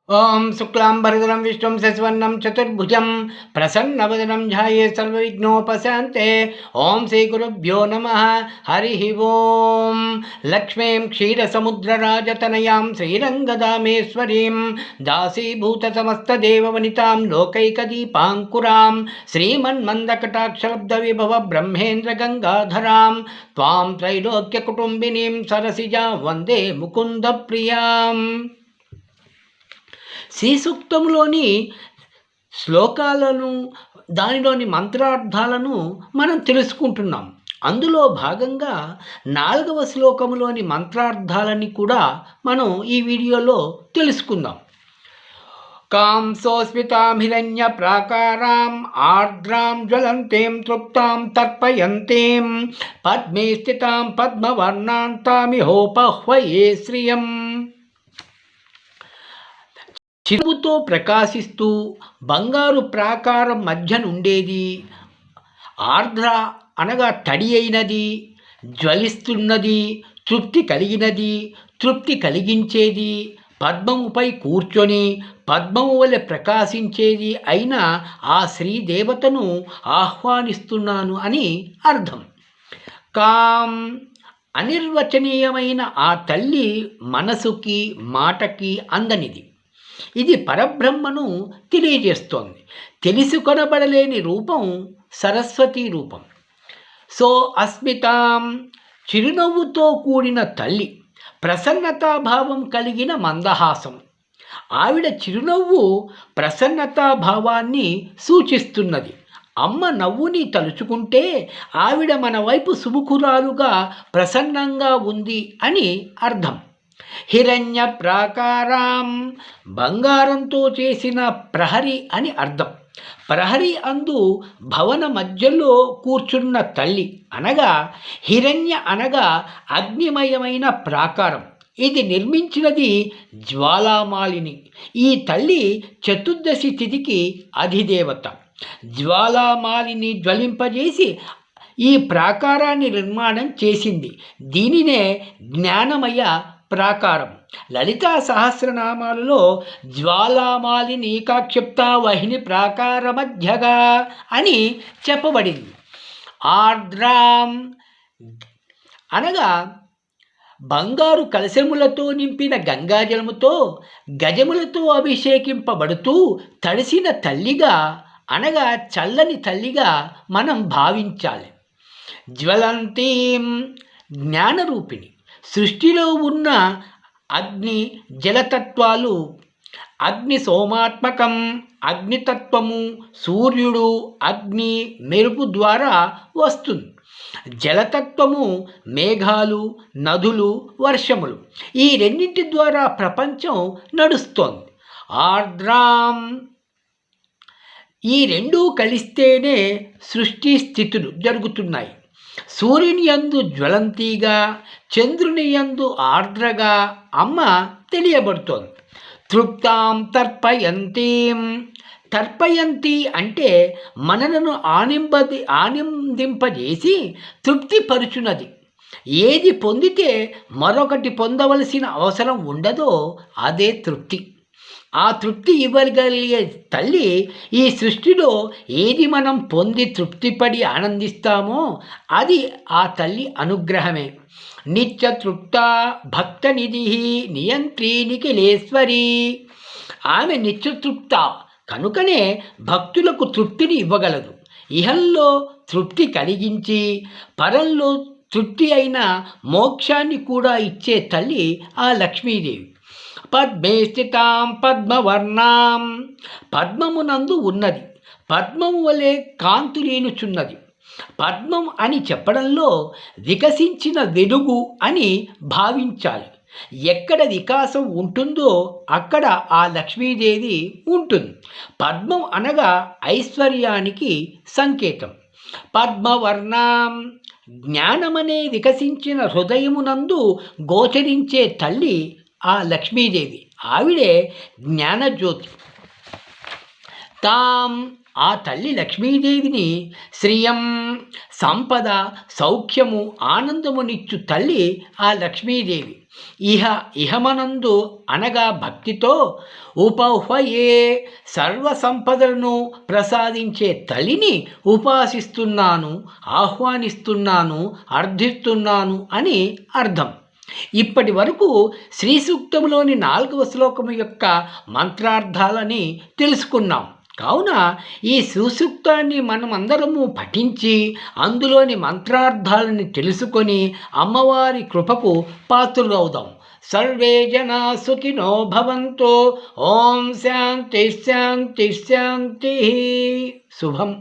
ఓం శుక్లాంబరధరం విష్ణుం శశివర్ణం చతుర్భుజం ప్రసన్నవదనం ధ్యాయే సర్వవిఘ్నోపశాంతే. ఓం శ్రీ గురుభ్యో నమః. హరి ఓం. లక్ష్మీం క్షీరసముద్రరాజతనయాం శ్రీరంగదామేశ్వరీం దాసీభూత సమస్తదేవవనితాం లోకైకదీపాంకురాం శ్రీమన్మందకటాక్షలబ్ధ విభవ బ్రహ్మేంద్ర గంగాధరాం త్వాం త్రైలోక్యకుటుంబినీం సరసిజా వందే ముకుంద ప్రియాం. శ్రీ సూక్తంలోని శ్లోకాలను, దానిలోని మంత్రార్థాలను మనం తెలుసుకుంటున్నాం. అందులో భాగంగా 4వ శ్లోకంలోని మంత్రార్థాలని కూడా మనం ఈ వీడియోలో తెలుసుకుందాం. కాంసోస్మితాం హిరణ్య ప్రాకారాం ఆర్ద్రాం జ్వలంతీం తృప్తాం తర్పయంతీం పద్మే స్థితాం పద్మవర్ణాంతామిహోపహ్వయే శ్రియం. చిరుతో ప్రకాశిస్తూ బంగారు ప్రాకారం మధ్య నుండేది, ఆర్ద్ర అనగా తడి అయినది, జ్వలిస్తున్నది, తృప్తి కలిగినది, తృప్తి కలిగించేది, పద్మముపై కూర్చొని పద్మము వలె ప్రకాశించేది అయిన ఆ శ్రీదేవతను ఆహ్వానిస్తున్నాను అని అర్థం. కాం అనిర్వచనీయమైన ఆ తల్లి మనసుకి మాటకి అందనిది. ఇది పరబ్రహ్మను తెలియజేస్తోంది. తెలుసుకొనబడలేని రూపం సరస్వతీ రూపం. సో అస్మితాం చిరునవ్వుతో కూడిన తల్లి, ప్రసన్నతాభావం కలిగిన మందహాసం. ఆవిడ చిరునవ్వు ప్రసన్నతాభావాన్ని సూచిస్తున్నది. అమ్మ నవ్వుని తలుచుకుంటే ఆవిడ మన వైపు సుముఖురాలుగా ప్రసన్నంగా ఉంది అని అర్థం. హిరణ్య ప్రాకారాం బంగారంతో చేసిన ప్రహరి అని అర్థం. ప్రహరి అందు భవన మధ్యలో కూర్చున్న తల్లి అనగా హిరణ్య అనగా అగ్నిమయమైన ప్రాకారం. ఇది నిర్మించినది జ్వాలామాలిని. ఈ తల్లి చతుర్దశి తిథికి అధిదేవత. జ్వాలామాలిని జ్వలింపజేసి ఈ ప్రాకారాన్ని నిర్మాణం చేసింది. దీనినే జ్ఞానమయ ప్రాకారం. లలితా సహస్రనామాలలో జ్వాలామాలిని కాక్షిప్త వహిని ప్రాకార మధ్యగా అని చెప్పబడింది. ఆర్ద్రాం అనగా బంగారు కలశములతో నింపిన గంగాజలముతో గజములతో అభిషేకింపబడుతూ తడిసిన తల్లిగా అనగా చల్లని తల్లిగా మనం భావించాలి. జ్వలంతీం జ్ఞానరూపిణి. సృష్టిలో ఉన్న అగ్ని జలతత్వాలు, అగ్ని సోమాత్మకం, అగ్నితత్వము సూర్యుడు, అగ్ని మెరుపు ద్వారా వస్తుంది. జలతత్వము మేఘాలు, నదులు, వర్షములు. ఈ రెండింటి ద్వారా ప్రపంచం నడుస్తోంది. ఆర్ద్రాం ఈ రెండూ కలిస్తేనే సృష్టి స్థితులు జరుగుతున్నాయి. సూర్యుని యందు జ్వలంతిగా, చంద్రుని యందు ఆర్ద్రగా అమ్మ తెలియబడుతోంది. తృప్తాం తర్పయంతీం. తర్పయంతి అంటే మనలను ఆనందింపజేసి తృప్తిపరుచున్నది. ఏది పొందితే మరొకటి పొందవలసిన అవసరం ఉండదో అదే తృప్తి. ఆ తృప్తి ఇవ్వగలిగే తల్లి ఈ సృష్టిలో ఏది మనం పొంది తృప్తిపడి ఆనందిస్తామో అది ఆ తల్లి అనుగ్రహమే. నిత్యతృప్త భక్తనిధి నియంత్రీ నిఖిలేశ్వరి. ఆమె నిత్యతృప్త కనుకనే భక్తులకు తృప్తిని ఇవ్వగలదు. ఇహంలో తృప్తి కలిగించి పరంలో తృప్తి అయిన మోక్షాన్ని కూడా ఇచ్చే తల్లి ఆ లక్ష్మీదేవి. పద్మే స్థితాం పద్మవర్ణాం. పద్మమునందు ఉన్నది, పద్మము వలె కాంతులీనుచున్నది. పద్మం అని చెప్పడంలో వికసించిన వెలుగు అని భావించాలి. ఎక్కడ వికాసం ఉంటుందో అక్కడ ఆ లక్ష్మీదేవి ఉంటుంది. పద్మం అనగా ఐశ్వర్యానికి సంకేతం. పద్మవర్ణాం జ్ఞానమనే వికసించిన హృదయమునందు గోచరించే తల్లి ఆ లక్ష్మీదేవి. ఆవిడే జ్ఞానజ్యోతి. తాం ఆ తల్లి లక్ష్మీదేవిని శ్రియం సంపద, సౌఖ్యము, ఆనందమునిచ్చు తల్లి ఆ లక్ష్మీదేవి. ఇహమనందు అనగా భక్తితో ఉపహ్వయే సర్వ సంపదలను ప్రసాదించే తల్లిని ఉపాసిస్తున్నాను, ఆహ్వానిస్తున్నాను, అర్థిస్తున్నాను అని అర్థం. ఇప్పటి వరకు శ్రీ సూక్తంలోని 4వ శ్లోకము యొక్క మంత్రార్థాలని తెలుసుకున్నాం. కావున ఈ సుసూక్తాన్ని మనమందరము పఠించి అందులోని మంత్రార్థాలని తెలుసుకొని అమ్మవారి కృపకు పాత్రులవుదాం. సర్వే జనా సుఖినో భవంతు. ఓం శాంతి శాంతి శాంతి. శుభం.